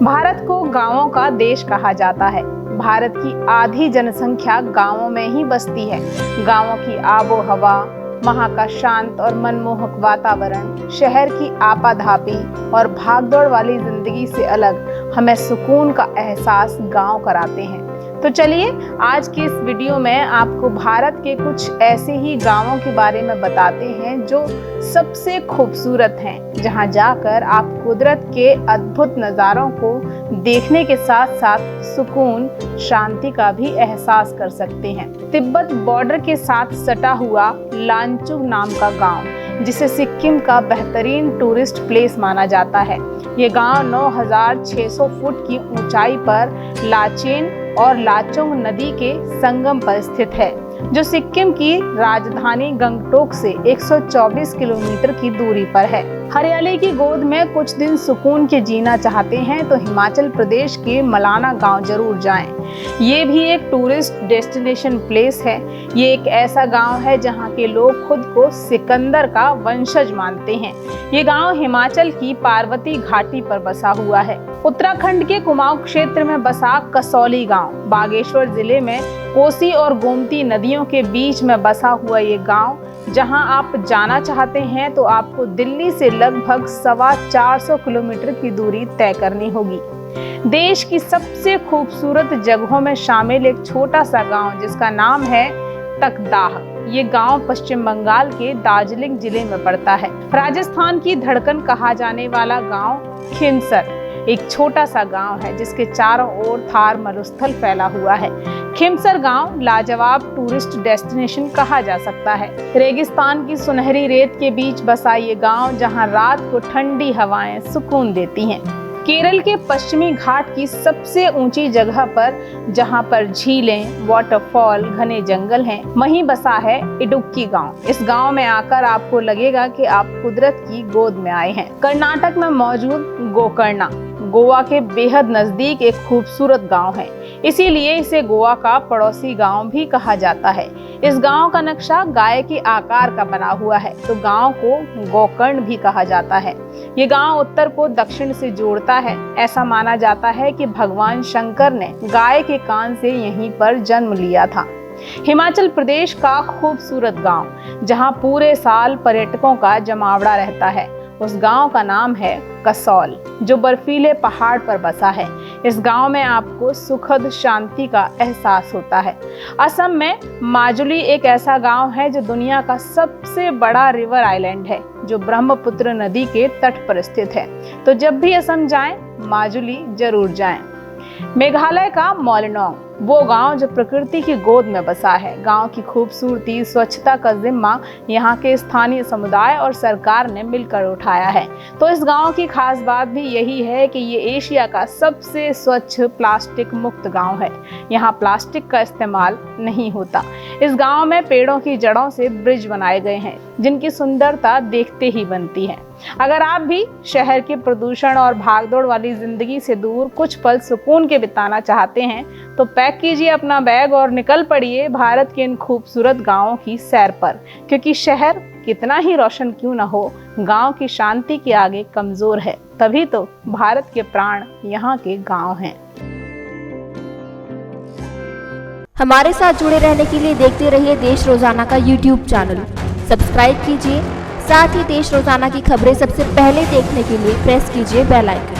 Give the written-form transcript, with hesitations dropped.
भारत को गांवों का देश कहा जाता है। भारत की आधी जनसंख्या गांवों में ही बसती है। गांवों की आबो हवा, वहाँ का शांत और मनमोहक वातावरण, शहर की आपाधापी और भागदौड़ वाली जिंदगी से अलग हमें सुकून का एहसास गांव कराते हैं। तो चलिए आज की इस वीडियो में आपको भारत के कुछ ऐसे ही गांवों के बारे में बताते हैं जो सबसे खूबसूरत हैं, जहां जाकर आप कुदरत के अद्भुत नज़ारों को देखने के साथ साथ सुकून, शांति का भी एहसास कर सकते हैं। तिब्बत बॉर्डर के साथ सटा हुआ लांचुंग नाम का गांव, जिसे सिक्किम का बेहतरीन टूरिस्ट प्लेस माना जाता है। ये गांव 9600 फुट की ऊंचाई पर लाचेन और लाचुंग नदी के संगम पर स्थित है, जो सिक्किम की राजधानी गंगटोक से 124 किलोमीटर की दूरी पर है। हरियाली की गोद में कुछ दिन सुकून के जीना चाहते हैं तो हिमाचल प्रदेश के मलाना गांव जरूर जाएं। ये भी एक टूरिस्ट डेस्टिनेशन प्लेस है। ये एक ऐसा गांव है जहां के लोग खुद को सिकंदर का वंशज मानते हैं। ये गांव हिमाचल की पार्वती घाटी पर बसा हुआ है। उत्तराखंड के कुमाऊं क्षेत्र में बसा कसौली गांव, बागेश्वर जिले में कोसी और गोमती नदियों के बीच में बसा हुआ ये गांव, जहां आप जाना चाहते हैं तो आपको दिल्ली से लगभग 425 किलोमीटर की दूरी तय करनी होगी। देश की सबसे खूबसूरत जगहों में शामिल एक छोटा सा गांव जिसका नाम है तकदाह। ये गांव पश्चिम बंगाल के दार्जिलिंग जिले में पड़ता है। राजस्थान की धड़कन कहा जाने वाला गांव खिमसर एक छोटा सा गांव है जिसके चारों ओर थार मरुस्थल फैला हुआ है। खिमसर गांव लाजवाब टूरिस्ट डेस्टिनेशन कहा जा सकता है। रेगिस्तान की सुनहरी रेत के बीच बसा ये गांव, जहां रात को ठंडी हवाएं सुकून देती हैं। केरल के पश्चिमी घाट की सबसे ऊंची जगह पर, जहां पर झीलें, वाटरफॉल, घने जंगल हैं, वहीं बसा है इडुक्की गांव। इस गांव में आकर आपको लगेगा कि आप कुदरत की गोद में आए हैं। कर्नाटक में मौजूद गोकर्णा गोवा के बेहद नजदीक एक खूबसूरत गांव है, इसीलिए इसे गोवा का पड़ोसी गांव भी कहा जाता है। इस गांव का नक्शा गाय के आकार का बना हुआ है, तो गांव को गोकर्ण भी कहा जाता है। ये गांव उत्तर को दक्षिण से जोड़ता है। ऐसा माना जाता है कि भगवान शंकर ने गाय के कान से यहीं पर जन्म लिया था। हिमाचल प्रदेश का खूबसूरत गांव, जहां पूरे साल पर्यटकों का जमावड़ा रहता है, उस गांव का नाम है कसौल, जो बर्फीले पहाड़ पर बसा है। इस गांव में आपको सुखद शांति का एहसास होता है। असम में माजुली एक ऐसा गांव है जो दुनिया का सबसे बड़ा रिवर आइलैंड है, जो ब्रह्मपुत्र नदी के तट पर स्थित है। तो जब भी असम जाएं, माजुली जरूर जाएं। मेघालय का मोलेनोंग वो गांव जो प्रकृति की गोद में बसा है। गांव की खूबसूरती, स्वच्छता का जिम्मा यहाँ के स्थानीय समुदाय और सरकार ने मिलकर उठाया है। तो इस गांव की खास बात भी यही है कि ये एशिया का सबसे स्वच्छ प्लास्टिक मुक्त गांव है। यहाँ प्लास्टिक का इस्तेमाल नहीं होता। इस गांव में पेड़ों की जड़ों से ब्रिज बनाए गए हैं, जिनकी सुंदरता देखते ही बनती है। अगर आप भी शहर के प्रदूषण और भागदौड़ वाली जिंदगी से दूर कुछ पल सुकून के बिताना चाहते हैं तो पैक कीजिए अपना बैग और निकल पड़िए भारत के इन खूबसूरत गांवों की सैर पर, क्योंकि शहर कितना ही रोशन क्यों न हो, गांव की शांति के आगे कमजोर है। तभी तो भारत के प्राण यहाँ के गांव हैं। हमारे साथ जुड़े रहने के लिए देखते रहिए देश रोजाना का YouTube चैनल। सब्सक्राइब कीजिए, साथ ही देश रोजाना की खबरें सबसे पहले देखने के लिए प्रेस कीजिए बेल आइकन।